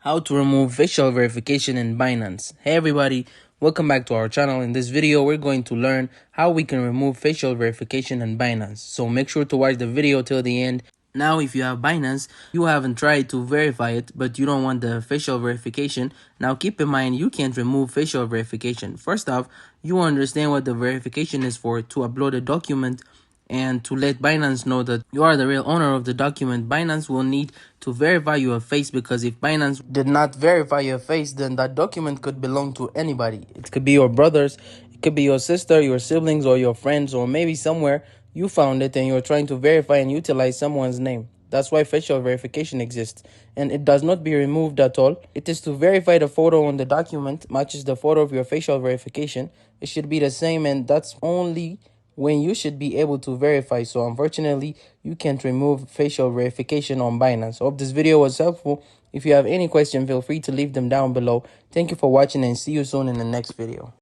How to remove facial verification in Binance. Hey everybody, welcome back to our channel. In this video, we're going to learn how we can remove facial verification in Binance. So make sure to watch the video till the end. Now, if you have Binance, you haven't tried to verify it, but you don't want the facial verification. Now, keep in mind, you can't remove facial verification. First off, you understand what the verification is for: to upload a document and to let Binance know that you are the real owner of the document. Binance will need to verify your face, because if Binance did not verify your face, then that document could belong to anybody. It could be your brothers, it could be your sister, your siblings, or your friends, or maybe somewhere you found it and you're trying to verify and utilize someone's name. That's why facial verification exists, and it does not be removed at all. It is to verify the photo on the document matches the photo of your facial verification. It should be the same, and that's only when you should be able to verify. So unfortunately, you can't remove facial verification on Binance. Hope this video was helpful. If you have any question, feel free to leave them down below. Thank you for watching, and see you soon in the next video.